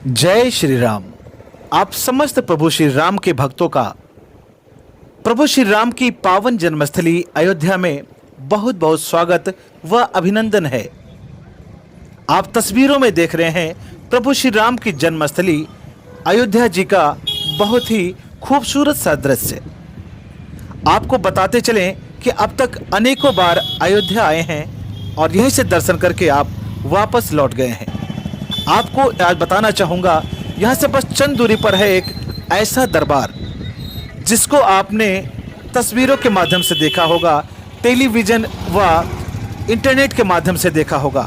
जय श्री राम। आप समस्त प्रभु श्री राम के भक्तों का प्रभु श्री राम की पावन जन्मस्थली अयोध्या में बहुत बहुत स्वागत व अभिनंदन है। आप तस्वीरों में देख रहे हैं प्रभु श्री राम की जन्मस्थली अयोध्या जी का बहुत ही खूबसूरत सा दृश्य। आपको बताते चलें कि अब तक अनेकों बार अयोध्या आए हैं और यहीं से दर्शन करके आप वापस लौट गए हैं। आपको आज बताना चाहूँगा, यहाँ से बस चंद दूरी पर है एक ऐसा दरबार जिसको आपने तस्वीरों के माध्यम से देखा होगा, टेलीविज़न व इंटरनेट के माध्यम से देखा होगा।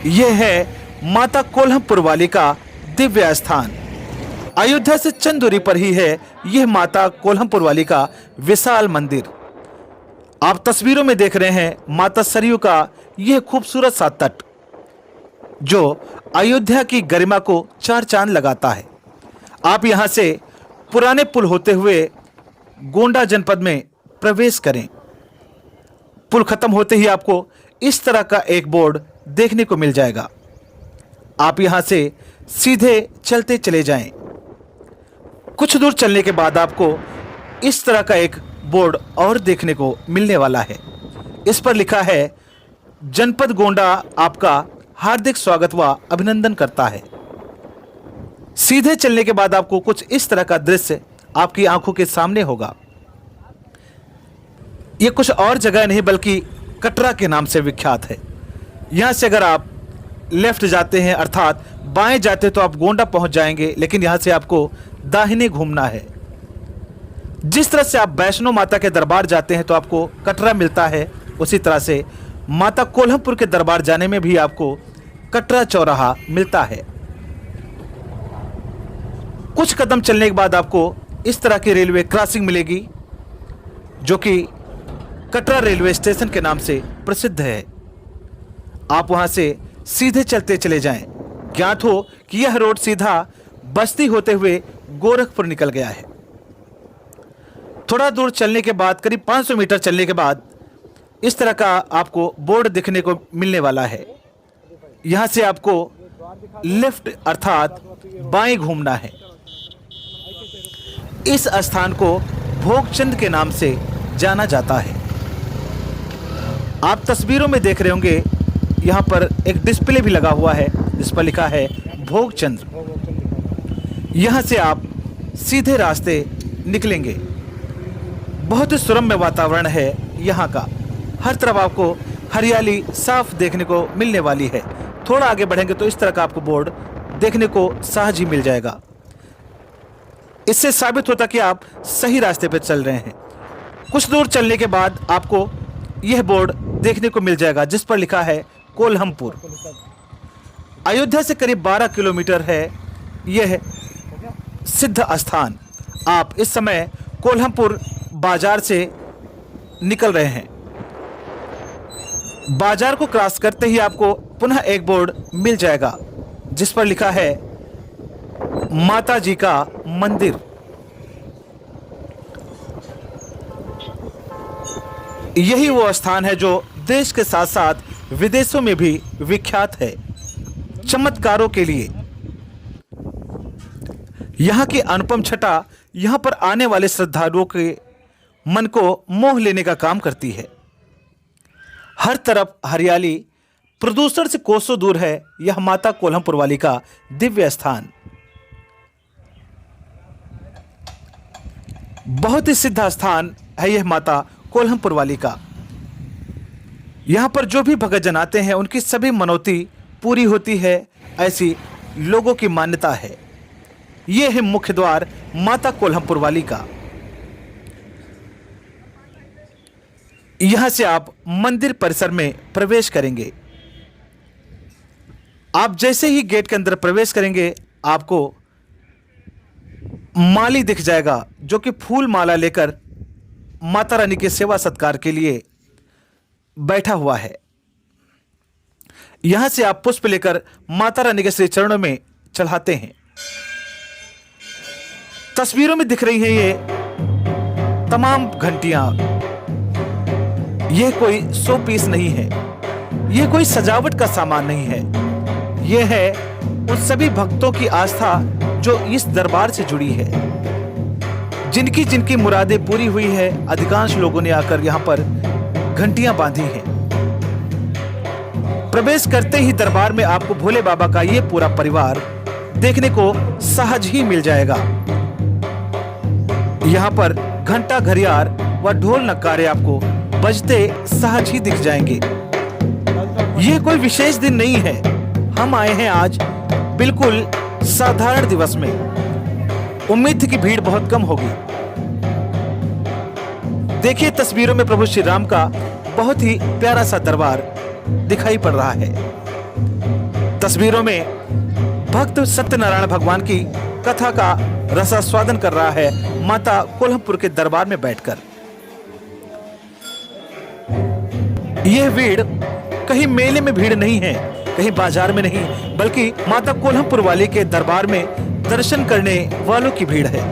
यह है माता कोल्हमपुर वाली का दिव्य स्थान। अयोध्या से चंद दूरी पर ही है यह माता कोल्हमपुर वाली का विशाल मंदिर। आप तस्वीरों में देख रहे हैं माता सरयू का यह खूबसूरत सा तट जो अयोध्या की गरिमा को चार चांद लगाता है। आप यहां से पुराने पुल होते हुए गोंडा जनपद में प्रवेश करें। पुल खत्म होते ही आपको इस तरह का एक बोर्ड देखने को मिल जाएगा। आप यहां से सीधे चलते चले जाएं। कुछ दूर चलने के बाद आपको इस तरह का एक बोर्ड और देखने को मिलने वाला है। इस पर लिखा है, जनपद गोंडा आपका हार्दिक स्वागत व अभिनंदन करता है। सीधे चलने के बाद आपको कुछ इस तरह का दृश्य आपकी आंखों के सामने होगा। यह कुछ और जगह नहीं बल्कि कटरा के नाम से विख्यात है। यहां से अगर आप लेफ्ट जाते हैं अर्थात बाएं जाते हैं तो आप गोंडा पहुंच जाएंगे, लेकिन यहां से आपको दाहिने घूमना है। जिस तरह से आप वैष्णो माता के दरबार जाते हैं तो आपको कटरा मिलता है, उसी तरह से माता कोल्हमपुर के दरबार जाने में भी आपको कटरा चौराहा मिलता है। कुछ कदम चलने के बाद आपको इस तरह की रेलवे क्रॉसिंग मिलेगी जो कि कटरा रेलवे स्टेशन के नाम से प्रसिद्ध है। आप वहां से सीधे चलते चले जाएं। ज्ञात हो कि यह रोड सीधा बस्ती होते हुए गोरखपुर निकल गया है। थोड़ा दूर चलने के बाद, करीब 500 मीटर चलने के बाद इस तरह का आपको बोर्ड दिखने को मिलने वाला है। यहां से आपको लेफ्ट अर्थात बाएं घूमना है। इस स्थान को भोगचंद के नाम से जाना जाता है। आप तस्वीरों में देख रहे होंगे, यहां पर एक डिस्प्ले भी लगा हुआ है जिस पर लिखा है भोगचंद। यहां से आप सीधे रास्ते निकलेंगे। बहुत ही सुरम्य वातावरण है यहाँ का। हर तरफ आपको हरियाली साफ देखने को मिलने वाली है। थोड़ा आगे बढ़ेंगे तो इस तरह का आपको बोर्ड देखने को सहज ही मिल जाएगा। इससे साबित होता कि आप सही रास्ते पर चल रहे हैं। कुछ दूर चलने के बाद आपको यह बोर्ड देखने को मिल जाएगा जिस पर लिखा है कोल्हमपुर। अयोध्या से करीब 12 किलोमीटर है यह सिद्ध स्थान। आप इस समय कोल्हमपुर बाजार से निकल रहे हैं। बाजार को क्रॉस करते ही आपको पुनः एक बोर्ड मिल जाएगा जिस पर लिखा है माता जी का मंदिर। यही वो स्थान है जो देश के साथ साथ विदेशों में भी विख्यात है चमत्कारों के लिए। यहाँ की अनुपम छटा यहाँ पर आने वाले श्रद्धालुओं के मन को मोह लेने का काम करती है। हर तरफ हरियाली, प्रदूषण से कोसों दूर है यह माता कोल्हमपुर वाली का दिव्य स्थान। बहुत ही सिद्ध स्थान है यह माता कोल्हमपुर वाली का। यहाँ पर जो भी भक्तजन आते हैं उनकी सभी मनौती पूरी होती है, ऐसी लोगों की मान्यता है। यह है मुख्य द्वार माता कोल्हमपुर वाली का। यहां से आप मंदिर परिसर में प्रवेश करेंगे। आप जैसे ही गेट के अंदर प्रवेश करेंगे आपको माली दिख जाएगा जो कि फूल माला लेकर माता रानी के सेवा सत्कार के लिए बैठा हुआ है। यहां से आप पुष्प लेकर माता रानी के श्री चरणों में चढ़ाते हैं। तस्वीरों में दिख रही है ये तमाम घंटियां। यह कोई शो पीस नहीं है, यह कोई सजावट का सामान नहीं है। यह है उन सभी भक्तों की आस्था जो इस दरबार से जुड़ी है। जिनकी जिनकी मुरादें पूरी हुई है, अधिकांश लोगों ने आकर यहाँ पर घंटियां बांधी हैं। प्रवेश करते ही दरबार में आपको भोले बाबा का ये पूरा परिवार देखने को सहज ही मिल जाएगा। यहाँ पर घंटा, घड़ियाल व ढोल नगाड़े आपको बजते सहज ही दिख जाएंगे। यह कोई विशेष दिन नहीं है, हम आए हैं आज बिल्कुल साधारण दिवस में। उम्मीद थी कि भीड़ बहुत कम होगी। देखिए तस्वीरों में प्रभु श्री राम का बहुत ही प्यारा सा दरबार दिखाई पड़ रहा है। तस्वीरों में भक्त सत्यनारायण भगवान की कथा का रसास्वादन कर रहा है माता कोल्हमपुर के दरबार में बैठकर। यह भीड़ कहीं मेले में भीड़ नहीं है, कहीं बाजार में नहीं, बल्कि माता कोल्हमपुर वाली के दरबार में दर्शन करने वालों की भीड़ है।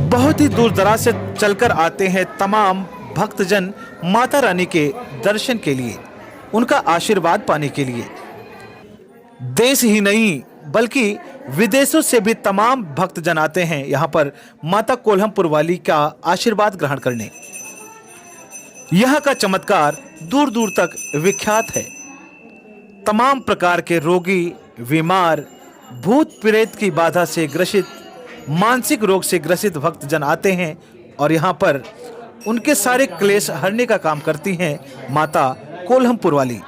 बहुत ही दूर दराज से चलकर आते हैं तमाम भक्तजन माता रानी के दर्शन के लिए, उनका आशीर्वाद पाने के लिए। देश ही नहीं बल्कि विदेशों से भी तमाम भक्तजन आते हैं यहाँ पर माता कोल्हमपुर वाली का आशीर्वाद ग्रहण करने। यहाँ का चमत्कार दूर दूर तक विख्यात है। तमाम प्रकार के रोगी, बीमार, भूत प्रेत की बाधा से ग्रसित, मानसिक रोग से ग्रसित भक्तजन आते हैं और यहाँ पर उनके सारे क्लेश हरने का काम करती हैं माता कोल्हमपुर वाली।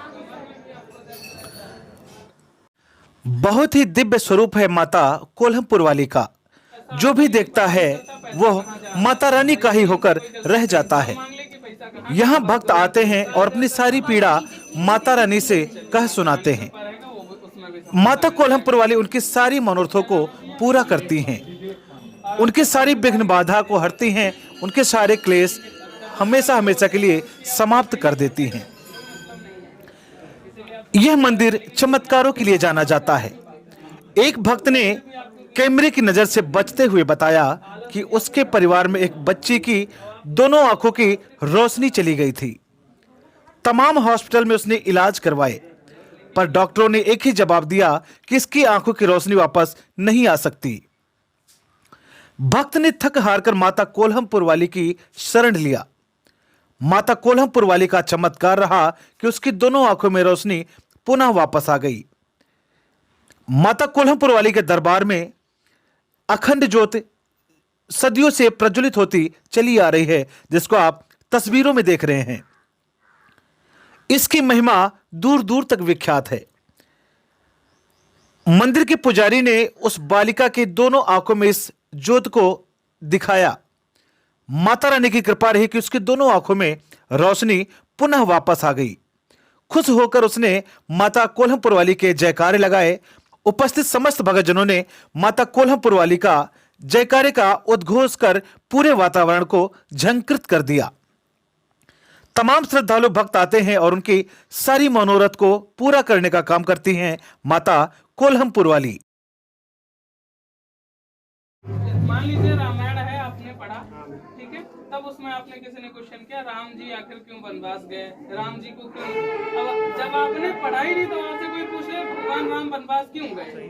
बहुत ही दिव्य स्वरूप है माता कोल्हमपुर वाली का। जो भी देखता है वह माता रानी का ही होकर रह जाता है। यहाँ भक्त आते हैं और अपनी सारी पीड़ा माता रानी से कह सुनाते हैं। माता कोल्हमपुर वाली उनकी सारी मनोरथों को पूरा करती हैं, उनकी सारी विघ्न बाधा को हरती हैं, उनके सारे क्लेश हमेशा हमेशा के लिए समाप्त कर देती हैं। यह मंदिर चमत्कारों के लिए जाना जाता है। एक भक्त ने कैमरे की नजर से बचते हुए बताया कि उसके परिवार में एक बच्ची की दोनों आंखों की रोशनी चली गई थी। तमाम हॉस्पिटल में उसने इलाज करवाए, पर डॉक्टरों ने एक ही जवाब दिया कि इसकी आंखों की रोशनी वापस नहीं आ सकती। भक्त ने थक हारकर माता कोल्हमपुर वाली की शरण लिया। माता कोल्हमपुर वाली का चमत्कार रहा कि उसकी दोनों आंखों में रोशनी पुनः वापस आ गई। माता कोल्हमपुर वाली के दरबार में अखंड ज्योति सदियों से प्रज्वलित होती चली आ रही है, जिसको आप तस्वीरों में देख रहे हैं। इसकी महिमा दूर दूर तक विख्यात है। मंदिर के पुजारी ने उस बालिका की दोनों आंखों में इस ज्योत को दिखाया। माता रानी की कृपा रही कि उसकी दोनों आंखों में रोशनी पुनः वापस आ गई। खुश होकर उसने माता कोल्हमपुर वाली के जयकारे लगाए। उपस्थित समस्त भक्तजनों ने माता कोल्हमपुर वाली का जयकारे का उद्घोष कर पूरे वातावरण को झंकृत कर दिया। तमाम श्रद्धालु भक्त आते हैं और उनकी सारी मनोरथ को पूरा करने का काम करती हैं माता कोल्हमपुर वाली। मान लीजिए रामायण है, आपने पढ़ा, ठीक है, तब उसमें आपने किसी ने क्वेश्चन किया राम जी आखिर क्यों वनवास गए, राम जी को क्यों, अब जब आपने पढ़ा ही नहीं तो आपसे कोई पूछे भगवान राम वनवास क्यों गए,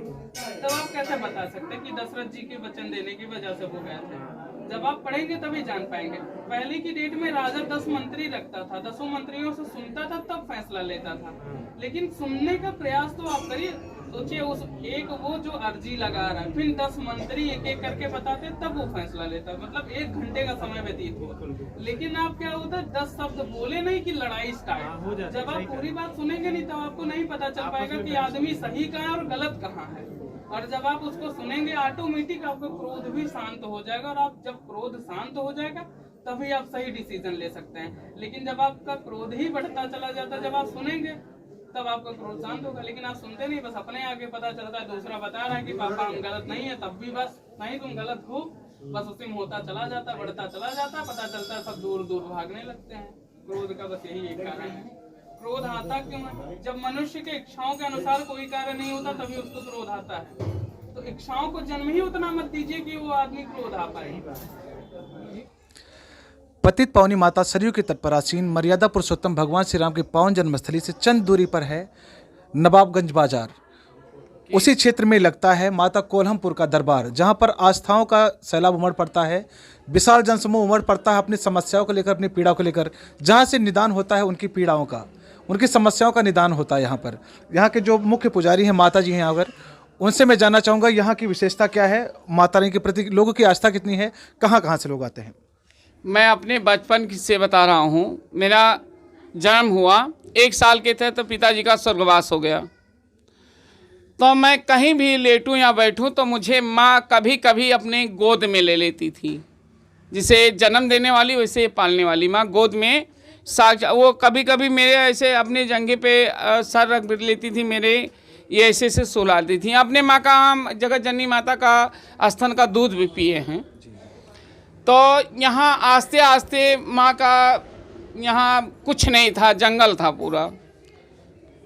तब आप कैसे बता सकते कि दशरथ जी के वचन देने की वजह से वो गए थे। जब आप पढ़ेंगे तभी जान पाएंगे। पहले की डेट में राजा 10 मंत्री रखता था, 10 मंत्रियों से सुनता था तब फैसला लेता था। लेकिन सुनने का प्रयास तो आप करिए। सोचिए उस एक वो जो अर्जी लगा रहा है, फिर 10 मंत्री एक एक करके बताते तब वो फैसला लेता, मतलब 1 घंटे का समय व्यतीत हुआ। लेकिन आप क्या होता है 10 शब्द बोले नहीं कि लड़ाई स्टार्ट। जब आप पूरी बात सुनेंगे नहीं तब आपको नहीं पता चल पाएगा कि आदमी सही कहाँ है और गलत कहाँ है। और जब आप उसको सुनेंगे ऑटोमेटिक आपका क्रोध भी शांत हो जाएगा, और आप जब क्रोध शांत हो जाएगा तभी आप सही डिसीजन ले सकते हैं। लेकिन जब आपका क्रोध ही बढ़ता चला जाता है, जब आप सुनेंगे तब आपका क्रोध शांत होगा, लेकिन आप सुनते नहीं, बस अपने आगे पता चलता है दूसरा बता रहा है कि पापा हम गलत नहीं है, तब भी बस नहीं तुम गलत हो, बस उसी में होता चला जाता, बढ़ता चला जाता, पता चलता है सब दूर दूर भागने लगते हैं। क्रोध का बस यही एक कारण है। क्रोध आता क्यों है? जब मनुष्य के इच्छाओं के अनुसार कोई कार्य नहीं होता तभी उसको क्रोध आता है। तो इच्छाओं को जन्म ही उतना मत दीजिए कि वो आदमी क्रोध आ पाए। पतित पावनी माता सरयू के तट पर आसीन मर्यादा पुरुषोत्तम भगवान श्री राम की पावन जन्मस्थली से चंद दूरी पर है नवाबगंज बाजार, उसी क्षेत्र में लगता है माता कोल्हमपुर का दरबार, जहां पर आस्थाओं का सैलाब उमड़ पड़ता है, विशाल जनसमूह उमड़ पड़ता है अपनी समस्याओं को लेकर, अपनी पीड़ा को लेकर, जहां से निदान होता है उनकी पीड़ाओं का, उनकी समस्याओं का निदान होता है। यहाँ पर यहाँ के जो मुख्य पुजारी हैं, माता जी हैं यहाँ पर, उनसे मैं जानना चाहूँगा यहाँ की विशेषता क्या है, माता रानी के प्रति लोगों की आस्था कितनी है, कहाँ कहाँ से लोग आते हैं। मैं अपने बचपन से बता रहा हूँ। मेरा जन्म हुआ 1 साल के थे तो पिताजी का स्वर्गवास हो गया। तो मैं कहीं भी लेटूं या बैठूं तो मुझे माँ कभी कभी अपने गोद में ले लेती थी। जिसे जन्म देने वाली वैसे पालने वाली माँ गोद में वो कभी कभी मेरे ऐसे अपने जंघे पे सर रख लेती थी, मेरे ये ऐसे सुलाती थी। अपने माँ का हम जगत जननी माता का स्तन का दूध भी पिए हैं। तो यहाँ आस्ते आस्ते माँ का यहाँ कुछ नहीं था, जंगल था पूरा।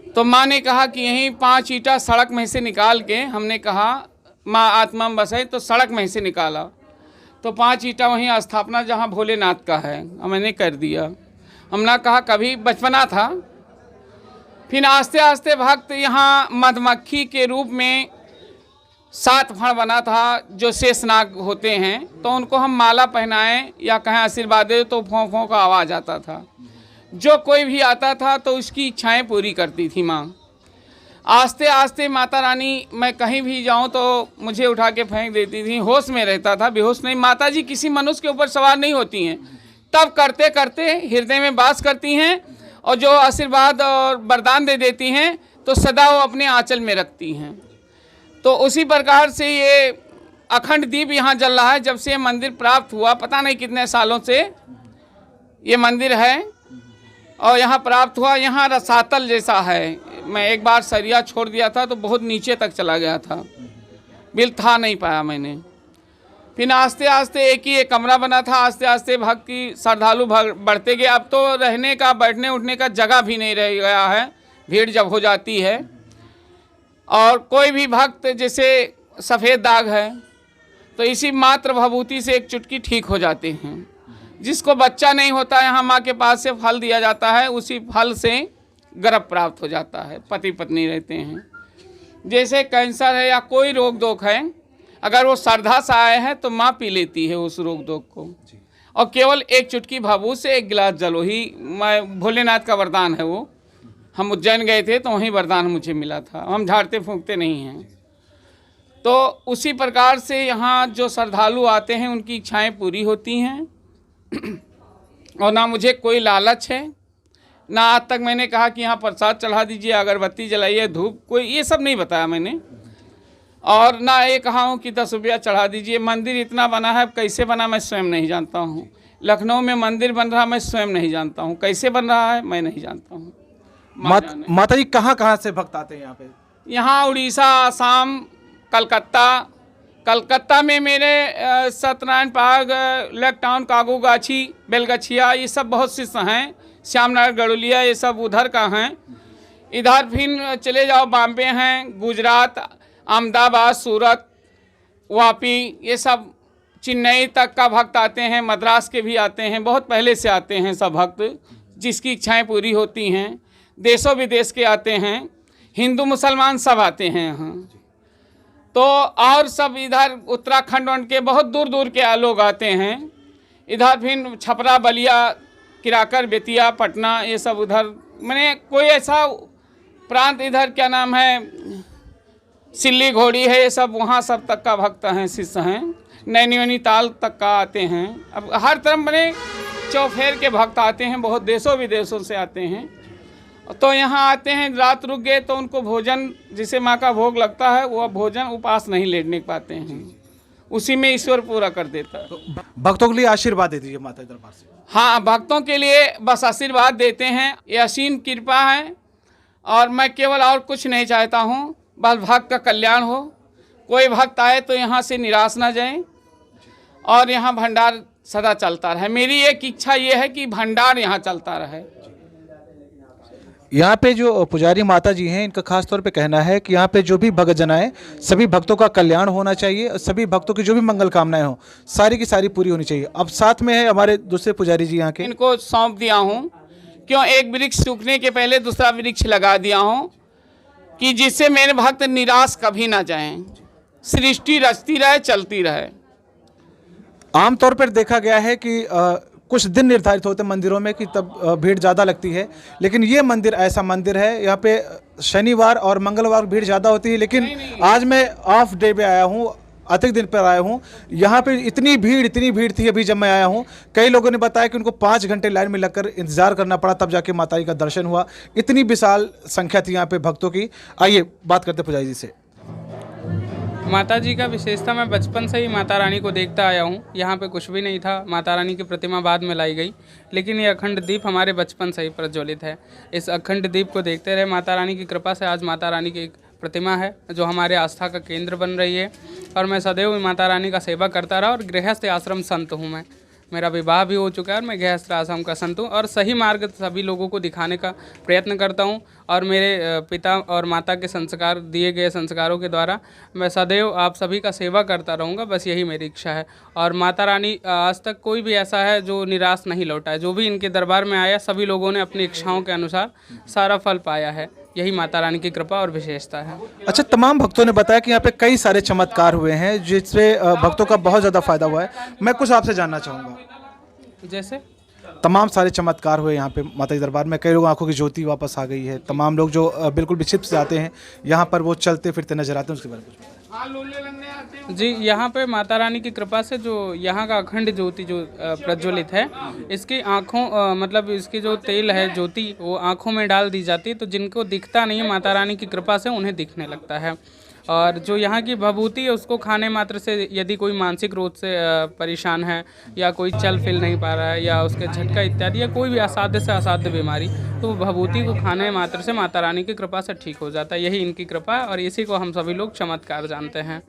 तो माँ ने कहा कि यहीं 5 ईंटा सड़क में से निकाल के, हमने कहा माँ आत्मा में बसाई, तो सड़क में से निकाला तो 5 ईंटा वहीं स्थापना जहाँ भोलेनाथ का है मैंने कर दिया। हमने कहा कभी बचपना था। फिर आस्ते आस्ते भक्त यहाँ मधुमक्खी के रूप में 7 फण बना था जो शेषनाग होते हैं, तो उनको हम माला पहनाएं या कहें आशीर्वाद दे तो फों फों का आवाज़ आता था। जो कोई भी आता था तो उसकी इच्छाएं पूरी करती थी माँ। आस्ते आस्ते माता रानी, मैं कहीं भी जाऊं तो मुझे उठा के फेंक देती थी। होश में रहता था, बेहोश नहीं। माता जी किसी मनुष्य के ऊपर सवार नहीं होती हैं, तब करते करते हृदय में वास करती हैं और जो आशीर्वाद और वरदान दे देती हैं तो सदा वो अपने आंचल में रखती हैं। तो उसी प्रकार से ये अखंड दीप यहाँ जल रहा है। जब से ये मंदिर प्राप्त हुआ, पता नहीं कितने सालों से ये मंदिर है और यहाँ प्राप्त हुआ। यहाँ रसातल जैसा है। मैं एक बार सरिया छोड़ दिया था तो बहुत नीचे तक चला गया था, बिल था नहीं पाया मैंने। फिर आस्ते आस्ते एक ही एक कमरा बना था। आस्ते आस्ते भक्त की श्रद्धालु बढ़ते गए। अब तो रहने का, बैठने उठने का जगह भी नहीं रह गया है, भीड़ जब हो जाती है। और कोई भी भक्त, जैसे सफ़ेद दाग है तो इसी मात्र भभूति से एक चुटकी ठीक हो जाते हैं। जिसको बच्चा नहीं होता, यहाँ माँ के पास से फल दिया जाता है, उसी फल से गर्भ प्राप्त हो जाता है, पति पत्नी रहते हैं। जैसे कैंसर है या कोई रोग दोग है, अगर वो श्रद्धा से आए हैं तो माँ पी लेती है उस रोग दोग को। और केवल एक चुटकी भभूत से 1 गिलास जल, ही मैं भोलेनाथ का वरदान है वो। हम उज्जैन गए थे तो वहीं वरदान मुझे मिला था। हम झाड़ते फूंकते नहीं हैं। तो उसी प्रकार से यहाँ जो श्रद्धालु आते हैं उनकी इच्छाएं पूरी होती हैं। और ना मुझे कोई लालच है, ना आज तक मैंने कहा कि यहाँ प्रसाद चढ़ा दीजिए, अगरबत्ती जलाइए, धूप, कोई ये सब नहीं बताया मैंने। और ना ये कहा हूँ कि 10 रुपया चढ़ा दीजिए। मंदिर इतना बना है, कैसे बना मैं स्वयं नहीं जानता हूँ। लखनऊ में मंदिर बन रहा मैं स्वयं नहीं जानता हूँ, कैसे बन रहा है मैं नहीं जानता हूँ। माता जी कहाँ कहाँ से भक्त आते हैं यहाँ पे? यहाँ उड़ीसा, आसाम, कलकत्ता में मेरे Satyanarayan Park, Lake Town, Kagugachi, Belgachia, ये सब बहुत शिष्य हैं। श्यामनगर, गड़ुलिया, ये सब उधर का हैं। इधर फिर चले जाओ, बॉम्बे हैं, गुजरात, अहमदाबाद, सूरत, वापी, ये सब चेन्नई तक का भक्त आते हैं। मद्रास के भी आते हैं, बहुत पहले से आते हैं सब भक्त, जिसकी इच्छाएं पूरी होती हैं। देशों विदेश के आते हैं, हिंदू मुसलमान सब आते हैं यहाँ। तो और सब इधर उत्तराखंड के बहुत दूर दूर के लोग आते हैं। इधर फिर छपरा, बलिया, किराकर, बेतिया, पटना, ये सब उधर, मैंने कोई ऐसा प्रांत इधर क्या नाम है, सिल्ली घोड़ी है, ये सब वहाँ सब तक का भक्त हैं, शिष्य हैं। नैनीताल तक का आते हैं। अब हर तरफ मैंने चौफेर के भक्त आते हैं, बहुत देशों विदेशों से आते हैं। तो यहाँ आते हैं, रात रुक गए तो उनको भोजन, जिसे माँ का भोग लगता है, वो भोजन उपास नहीं लेने पाते हैं, उसी में ईश्वर पूरा कर देता है। तो भक्तों के लिए आशीर्वाद दे दीजिए माता दरबार से। हाँ, भक्तों के लिए बस आशीर्वाद देते हैं। ये असीम कृपा है और मैं केवल और कुछ नहीं चाहता हूँ, बस भक्त का कल्याण हो। कोई भक्त आए तो यहाँ से निराश ना जाए और यहाँ भंडार सदा चलता रहे। मेरी एक इच्छा ये है कि भंडार यहाँ चलता रहे। यहाँ पे जो पुजारी माता जी हैं, इनका खास तौर पे कहना है कि यहाँ पे जो भी भक्तजन आए, सभी भक्तों का कल्याण होना चाहिए और सभी भक्तों की जो भी मंगल कामनाएं हो, सारी की सारी पूरी होनी चाहिए। अब साथ में है हमारे दूसरे पुजारी जी यहाँ के, इनको सौंप दिया हूँ। क्यों, एक वृक्ष सूखने के पहले दूसरा वृक्ष लगा दिया हूँ। कि जिससे मेरे भक्त निराश कभी ना जाएं, सृष्टि रचती रहे, चलती रहे। आमतौर पर देखा गया है कि कुछ दिन निर्धारित होते हैं मंदिरों में कि तब भीड़ ज़्यादा लगती है, लेकिन ये मंदिर ऐसा मंदिर है यहाँ पे शनिवार और मंगलवार भीड़ ज़्यादा होती है, लेकिन आज मैं ऑफ डे पे आया हूँ, अतिरिक्त दिन पर आया हूँ। यहाँ पे इतनी भीड़ थी अभी जब मैं आया हूँ। कई लोगों ने बताया कि उनको 5 घंटे लाइन में लगकर इंतजार करना पड़ा, तब जाके माता जी का दर्शन हुआ। इतनी विशाल संख्या थी यहाँ पे भक्तों की। आइए बात करते पुजारी जी से। माता जी का विशेषता, मैं बचपन से ही माता रानी को देखता आया हूँ। यहाँ पे कुछ भी नहीं था, माता रानी की प्रतिमा बाद में लाई गई, लेकिन ये अखंड दीप हमारे बचपन से ही प्रज्वलित है। इस अखंड दीप को देखते रहे, माता रानी की कृपा से आज माता रानी की एक प्रतिमा है जो हमारे आस्था का केंद्र बन रही है। और मैं सदैव माता रानी का सेवा करता रहा। और गृहस्थ आश्रम संत हूँ मैं, मेरा विवाह भी हो चुका है और मैं गृहस्थ आश्रम का संत हूँ और सही मार्ग सभी लोगों को दिखाने का प्रयत्न करता हूँ। और मेरे पिता और माता के संस्कार, दिए गए संस्कारों के द्वारा मैं सदैव आप सभी का सेवा करता रहूँगा, बस यही मेरी इच्छा है। और माता रानी आज तक कोई भी ऐसा है जो निराश नहीं लौटा है। जो भी इनके दरबार में आया, सभी लोगों ने अपनी इच्छाओं के अनुसार सारा फल पाया है। यही माता रानी की कृपा और विशेषता है। अच्छा, तमाम भक्तों ने बताया कि यहाँ पे कई सारे चमत्कार हुए हैं जिससे भक्तों का बहुत ज़्यादा फायदा हुआ है। मैं कुछ आपसे जानना चाहूँगा। जैसे तमाम सारे चमत्कार हुए यहाँ पे माता जी दरबार में। कई लोग आंखों की ज्योति वापस आ गई है। तमाम लोग जो बिल्कुल विक्षिप्त से आते हैं यहाँ पर, वो चलते फिरते नजर आते हैं। उसके बारे में कुछ जी, यहाँ पे माता रानी की कृपा से जो यहाँ का अखंड ज्योति जो प्रज्वलित है, इसकी आँखों मतलब इसकी जो तेल है ज्योति, वो आँखों में डाल दी जाती है, तो जिनको दिखता नहीं है माता रानी की कृपा से उन्हें दिखने लगता है। और जो यहाँ की भभूति है, उसको खाने मात्र से यदि कोई मानसिक रोग से परेशान है या कोई चल फिर नहीं पा रहा है या उसके झटका इत्यादि या कोई भी असाध्य से असाध्य बीमारी, तो वो भभूति को खाने मात्र से माता रानी की कृपा से ठीक हो जाता है। यही इनकी कृपा है और इसी को हम सभी लोग चमत्कार जानते हैं।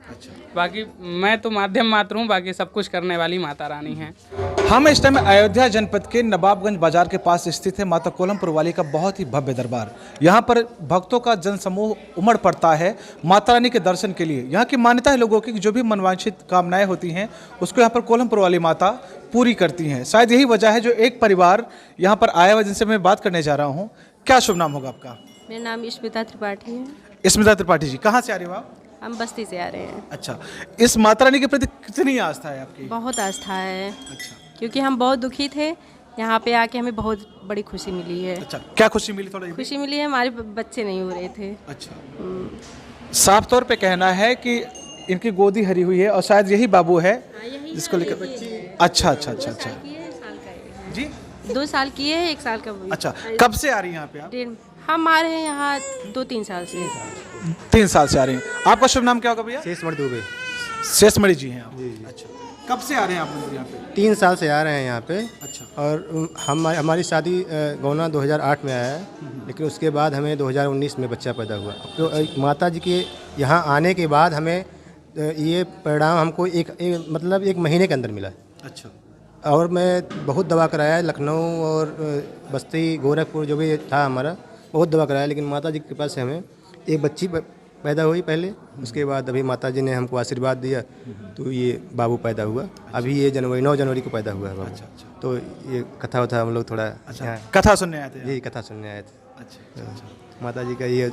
बाकी मैं तो माध्यम मात्र हूँ, बाकी सब कुछ करने वाली माता रानी है। हम इस टाइम अयोध्या जनपद के नवाबगंज बाजार के पास स्थित है माता कोलमपुर वाली का बहुत ही भव्य दरबार। यहाँ पर भक्तों का जनसमूह उमड़ पड़ता है माता रानी के दर्शन के लिए। यहाँ की मान्यता है लोगों की कि जो भी मनवांछित कामनाएं होती हैं उसको यहाँ पर कोलमपुर वाली माता पूरी करती हैं। शायद यही वजह है जो एक परिवार यहाँ पर आया हुआ जिनसे मैं बात करने जा रहा हूँ। क्या शुभ नाम होगा आपका? मेरा नाम स्मिता त्रिपाठी है। स्मिता त्रिपाठी जी, कहाँ से आ रही हो आप? हम बस्ती से आ रहे हैं। अच्छा, इस माता रानी के प्रति कितनी आस्था है आपकी? बहुत आस्था है। अच्छा, क्योंकि हम बहुत दुखी थे, यहाँ पे आके हमें बहुत बड़ी खुशी मिली है। अच्छा, क्या खुशी मिली? थोड़ा खुशी मिली है, हमारे बच्चे नहीं हो रहे थे। अच्छा, साफ तौर पे कहना है कि इनकी गोदी हरी हुई है और शायद यही बाबू है जिसको लेकर। अच्छा अच्छा अच्छा अच्छा जी, 2 साल की है, 1 साल का। अच्छा, कब से आ रही हैं यहाँ पे आप? हम आ रहे हैं यहाँ 2-3 साल से। 3 साल से आ रही हैं। आपका शुभ नाम क्या होगा भैया? शेषमणि दुबे। शेषमणि जी हैं आप? अच्छा, कब से आ रहे हैं आप मंदिर यहाँ पे? 3 साल से आ रहे हैं यहाँ पे। अच्छा, और हमारी शादी गौना 2008 में आया है, लेकिन उसके बाद हमें 2019 में बच्चा पैदा हुआ। तो माता जी के यहाँ आने के बाद हमें ये परिणाम हमको मतलब 1 महीने के अंदर मिला। अच्छा, और मैं बहुत दवा कराया, लखनऊ और बस्ती, गोरखपुर जो भी था हमारा, बहुत दवा कराया, लेकिन माता जी की कृपा से हमें एक बच्ची पैदा हुई पहले। उसके बाद अभी माता जी ने हमको आशीर्वाद दिया तो ये बाबू पैदा हुआ। अभी ये 9 जनवरी को पैदा हुआ है बाबू। अच्छा, अच्छा। तो ये कथा होता हम लोग थोड़ा अच्छा, कथा सुनने आए थे? यही कथा सुनने आए थे। अच्छा, माता जी का ये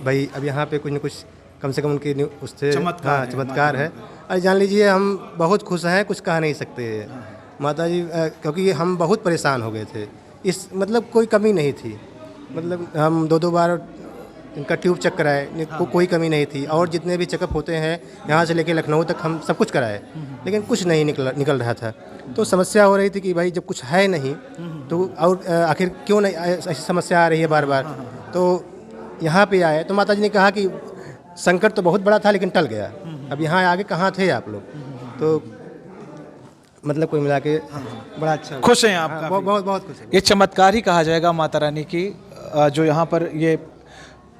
भाई अब यहाँ पे कुछ न कुछ कम से कम उनकी उससे चमत्कार है। और जान लीजिए हम बहुत खुश हैं, कुछ कह नहीं सकते माता जी, क्योंकि हम बहुत परेशान हो गए थे। इस मतलब कोई कमी नहीं थी, मतलब हम 2 बार इनका ट्यूब चेक कराए, कोई कमी नहीं थी। और जितने भी चेकअप होते हैं यहाँ से लेके लखनऊ तक हम सब कुछ कराए, लेकिन कुछ नहीं निकल रहा था। तो समस्या हो रही थी कि भाई जब कुछ है नहीं तो और आखिर क्यों नहीं ऐसी समस्या आ रही है बार बार। तो यहाँ पे आए तो माता जी ने कहा कि संकट तो बहुत बड़ा था लेकिन टल गया। अब यहाँ आगे कहाँ थे आप लोग? तो मतलब कोई मिला के बड़ा अच्छा, खुश हैं आप? बहुत खुश है। ये चमत्कार ही कहा जाएगा माता रानी की, जो यहाँ पर ये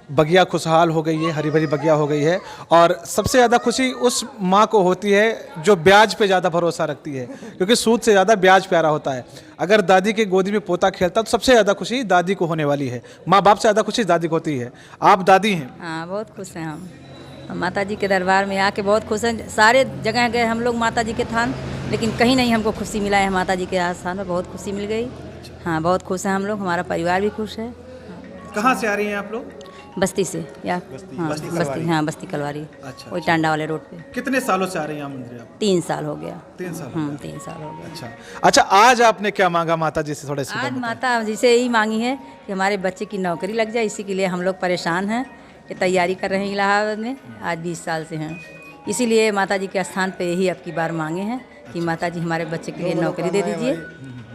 बगिया खुशहाल हो गई है, हरी भरी बगिया हो गई है। और सबसे ज़्यादा खुशी उस माँ को होती है जो ब्याज पे ज़्यादा भरोसा रखती है, क्योंकि सूद से ज़्यादा ब्याज प्यारा होता है। अगर दादी के गोदी में पोता खेलता तो सबसे ज़्यादा खुशी दादी को होने वाली है। माँ बाप से ज़्यादा खुशी दादी को होती है। आप दादी हैं? हाँ, बहुत खुश हैं हम माता जी के दरबार में आके बहुत खुश हैं। सारे जगह गए हम लोग माता जी के थान, लेकिन कहीं नहीं हमको खुशी मिला है। माता जी के आस्थान में बहुत खुशी मिल गई। हाँ, बहुत खुश हैं हम लोग, हमारा परिवार भी खुश है। कहाँ से आ रही हैं आप लोग? बस्ती से या हाँ बस्ती, हाँ बस्ती कलवारी। अच्छा, वही टांडा वाले रोड पे। कितने सालों से आ रहे हैं यहाँ मंदिर आप? 3 साल हो गया। 3 साल। 3 साल हो गया। अच्छा अच्छा, आज आपने क्या मांगा माता जी से? थोड़ा सी आज माता जी से यही मांगी है कि हमारे बच्चे की नौकरी लग जाए, इसी के लिए हम लोग परेशान हैं। ये तैयारी कर रहे हैं इलाहाबाद में, आज 20 साल से हैं। इसीलिए माता जी के स्थान पे यही अब की बार मांगे हैं कि माता जी हमारे बच्चे के लिए नौकरी दे दीजिए।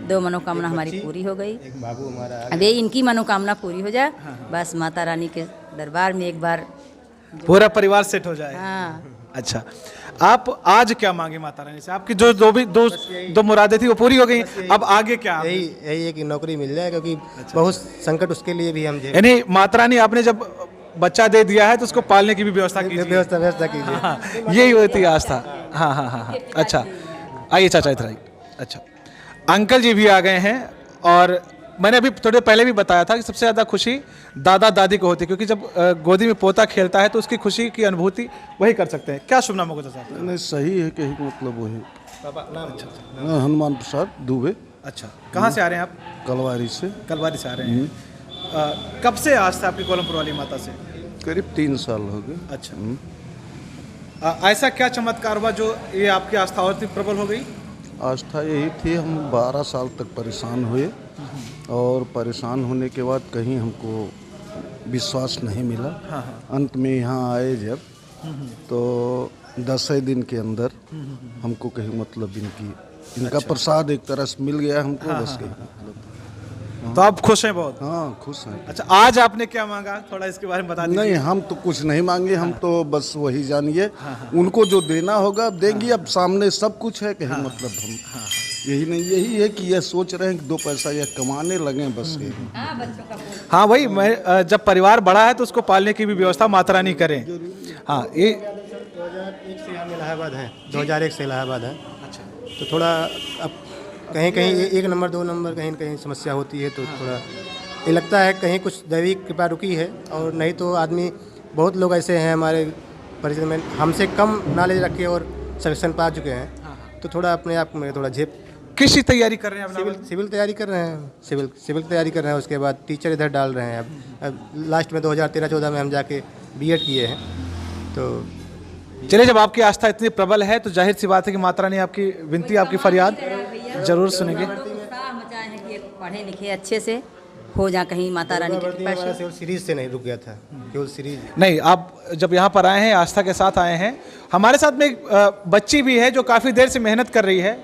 2 मनोकामना हमारी पूरी हो गई। बाबू हमारा अब ये इनकी मनोकामना पूरी हो जाए, बस माता रानी के दरबार में एक बार। पूरा परिवार सेट हो जाए। हाँ, अच्छा, आप आज क्या मांगे माता रानी से? आपकी जो दो मुरादें थी वो पूरी हो गई, अब आगे क्या? यही है कि नौकरी मिल जाए, क्योंकि बहुत संकट उसके लिए भी हम यानी माता रानी आपने जब बच्चा दे दिया है तो उसको पालने की भी व्यवस्था कीजिए। व्यवस्था कीजिए। हाँ, यही होती है आस्था। हाँ हाँ हाँ हाँ। अच्छा, आइए चाचा इधर आइए। अच्छा, अंकल जी भी आ गए हैं, और मैंने अभी थोड़े पहले भी बताया था कि सबसे ज़्यादा खुशी दादा दादी को होती है, क्योंकि जब गोदी में पोता खेलता है तो उसकी खुशी की अनुभूति वही कर सकते हैं। क्या शुभ नाम होगा चाचा? नहीं, सही है, कहीं का मतलब वही। मैं हनुमान प्रसाद दुबे। अच्छा, कहाँ से आ रहे हैं आप? कलवारी से। कलवारी से आ रहे हैं। कब से आस्था आपकी कोलमपुर वाली माता से? करीब 3 साल हो गए। अच्छा, ऐसा क्या चमत्कार हुआ जो ये आपकी आस्था और प्रबल हो गई? आस्था यही थी, हम 12 साल तक परेशान हुए, और परेशान होने के बाद कहीं हमको विश्वास नहीं मिला। अंत में यहाँ आए जब, तो 10 दिन के अंदर हमको कहीं मतलब इनका प्रसाद एक तरह से मिल गया हमको। बस कहीं मतलब। तो आप खुश हैं बहुत? हाँ, खुश हैं। अच्छा, आज आपने क्या मांगा, थोड़ा इसके बारे में बता दीजिए। नहीं, हम तो कुछ नहीं मांगे, हम तो बस वही जानिए, उनको जो देना होगा अब देंगे। अब सामने सब कुछ है, कहीं मतलब हम यही नहीं, यही है कि ये सोच रहे हैं कि 2 पैसा ये कमाने लगे बस। हाँ, वही मैं, जब परिवार बड़ा है तो उसको पालने की भी व्यवस्था माता रानी करें। हाँ, ये 2001 से हम इलाहाबाद हैं, 2001 से इलाहाबाद है। अच्छा, तो थोड़ा अब कहीं कहीं 1 नंबर 2 नंबर कहीं कहीं समस्या होती है, तो थोड़ा ये लगता है कहीं कुछ दैवी कृपा रुकी है, और नहीं तो आदमी बहुत लोग ऐसे हैं हमारे परिचय में हमसे कम नॉलेज रखे और सक्सेस पा चुके हैं, तो थोड़ा अपने आप में थोड़ा झेप। किस चीज़ तैयारी कर रहे हैं? सिविल तैयारी कर रहे हैं, सिविल तैयारी कर रहे हैं। उसके बाद टीचर इधर डाल रहे हैं। अब लास्ट में 2013-14 में हम जाके बीएड किए हैं। तो चलिए, जब आपकी आस्था इतनी प्रबल है तो जाहिर सी बात है कि माता रानी आपकी विनती, आपकी फरियाद जरूर सुनेंगे। पढ़े लिखे अच्छे से हो जा, कहीं माता रानी की कृपा से। केवल सीरीज से नहीं रुक गया था, केवल सीरीज नहीं, आप जब यहाँ पर आए हैं, आस्था के साथ आए हैं। हमारे साथ में एक बच्ची भी है जो काफ़ी देर से मेहनत कर रही है।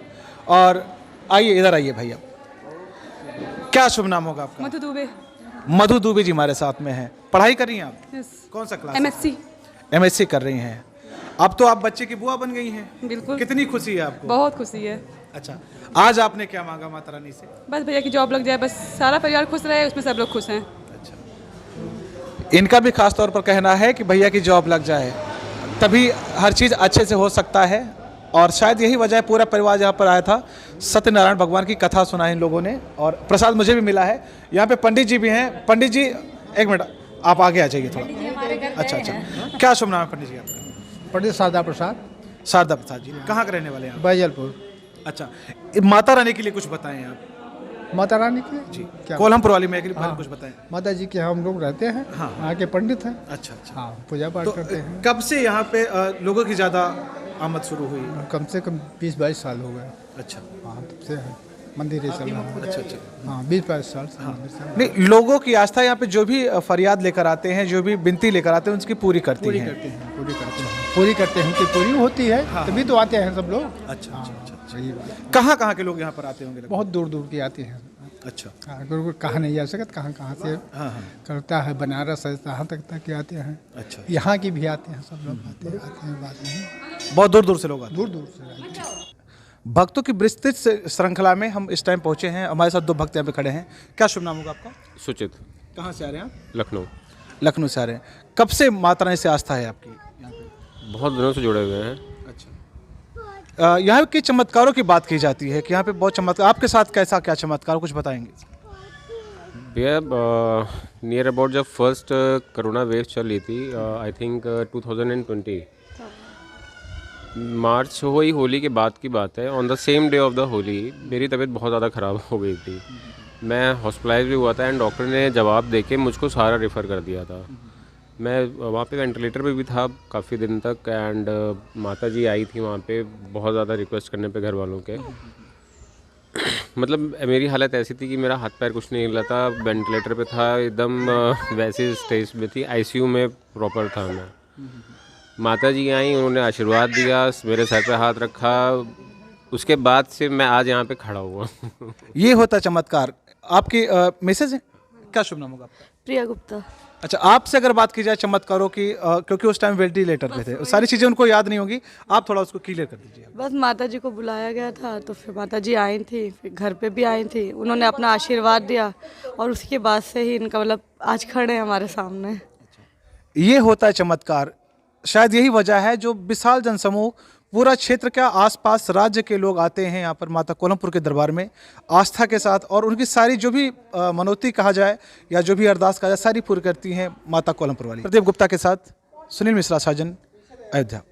और आइए, इधर आइए भैया। क्या शुभ नाम होगा आपका? मधु दुबे। मधु दुबे जी हमारे साथ में हैं। पढ़ाई कर रही हैं आप? यस। कौन सा क्लास? एमएससी। एमएससी कर रही हैं। अब तो आप बच्चे की बुआ बन गई हैं। बिल्कुल। कितनी खुशी है आपको? बहुत खुशी है। अच्छा, आज आपने क्या मांगा माता रानी से? बस भैया की जॉब लग जाए, बस सारा परिवार खुश रहे, उसमें सब लोग खुश हैं। अच्छा, इनका भी खास तौर पर कहना है कि भैया की जॉब लग जाए, तभी हर चीज़ अच्छे से हो सकता है। और शायद यही वजह है पूरा परिवार यहाँ पर आया था। सत्यनारायण भगवान की कथा सुना इन लोगों ने, और प्रसाद मुझे भी मिला है। यहाँ पे पंडित जी भी हैं। पंडित जी, एक मिनट, आप आगे आ जाइए थोड़ा। अच्छा अच्छा, क्या शुभ नाम है पंडित जी आपका? पंडित शारदा प्रसाद। शारदा प्रसाद जी, कहाँ के रहने वाले हैं आप? बैजलपुर। अच्छा, माता रानी के लिए कुछ बताएं आप। माता रानी के जी, क्या? कोलमपुर वाली में के लिए कुछ बताएं। माता जी के हम लोग रहते हैं। हाँ। वहाँ के पंडित हैं। अच्छा अच्छा, हाँ, पूजा पाठ तो करते हैं। कब से यहाँ पे लोगों की ज़्यादा आमद शुरू हुई? कम से कम 20-22 साल हो गए। अच्छा हाँ, तब से है मंदिर ही चल रहा है। अच्छा अच्छा। हाँ, 20-22 साल से मंदिर चल रहा है। नहीं, लोगों की आस्था यहाँ पे जो भी फरियाद लेकर आते हैं, जो भी विनती लेकर आते हैं, उसकी पूरी करती पूरी हैं। करते हैं, पूरी करते हैं, पूरी करते हैं। उनकी पूरी होती है, तभी तो आते हैं सब लोग। अच्छा अच्छा अच्छा। सही बात। कहाँ कहाँ के लोग यहाँ पर आते होंगे लगभग? बहुत दूर दूर के आते हैं। अच्छा। हाँ, गुरु कहाँ नहीं जा सकते, कहाँ कहाँ से हाँ हाँ। करता है। बनारस है, यहाँ तक के आते हैं। अच्छा, यहाँ की भी आते हैं, सब लोग आते हैं, बात नहीं। बहुत दूर दूर से लोग आते हैं। दूर दूर से आते हैं। भक्तों की विस्तृत श्रृंखला में हम इस टाइम पहुँचे हैं। हमारे साथ 2 भक्त यहाँ पे खड़े हैं। क्या शुभ नाम होगा आपका? सुचित। कहाँ से आ रहे हैं आप? लखनऊ। लखनऊ से आ रहे हैं। कब से माता रानी से आस्था है आपकी यहाँ पे? बहुत दिनों से जुड़े हुए हैं। अच्छा, यहाँ के चमत्कारों की बात की जाती है कि यहाँ पे बहुत चमत्कार। आपके साथ कैसा क्या चमत्कार, कुछ बताएंगे? भैया, नियर अबाउट जब फर्स्ट कोरोना वेव चल रही थी, आई थिंक 2020 मार्च हो ही, होली के बाद की बात है। On the same day of the Holi मेरी तबीयत बहुत ज़्यादा ख़राब हो गई थी। मैं हॉस्पिटलाइज भी हुआ था, एंड डॉक्टर ने जवाब देके मुझको सारा रेफ़र कर दिया था। मैं वहाँ पे वेंटिलेटर पे भी था काफ़ी दिन तक एंड माता जी आई थी वहाँ पे बहुत ज़्यादा रिक्वेस्ट करने पे घर वालों के। मतलब मेरी हालत ऐसी थी कि मेरा हाथ पैर कुछ नहीं हिला था, वेंटिलेटर पे था, एकदम वैसे स्टेज में थी, आईसीयू में प्रॉपर था मैं। माता जी आई, उन्होंने आशीर्वाद दिया, मेरे सर पे हाथ रखा, उसके बाद से मैं आज यहाँ पे खड़ा हुआ। ये होता चमत्कार। आपकी मैसेज है, क्या शुभ नाम होगा आपका? प्रिया गुप्ता। अच्छा, आपसे अगर बात की जाए चमत्कारों की, क्योंकि उस टाइम वेंटिलेटर पे थे, सारी चीज़ें उनको याद नहीं होंगी, आप थोड़ा उसको क्लियर कर दीजिए। बस माता जी को बुलाया गया था तो फिर माता जी आई थी, फिर घर पे भी आई थी, उन्होंने अपना आशीर्वाद दिया और उसके बाद से ही इनका मतलब आज खड़े हैं हमारे सामने। ये होता है चमत्कार। शायद यही वजह है जो विशाल जनसमूह पूरा क्षेत्र के आसपास राज्य के लोग आते हैं यहाँ पर माता कोलमपुर के दरबार में आस्था के साथ, और उनकी सारी जो भी मनोती कहा जाए या जो भी अरदास कहा जाए सारी पूरी करती हैं माता कोलमपुर वाली। प्रदीप गुप्ता के साथ सुनील मिश्रा, साजन, अयोध्या।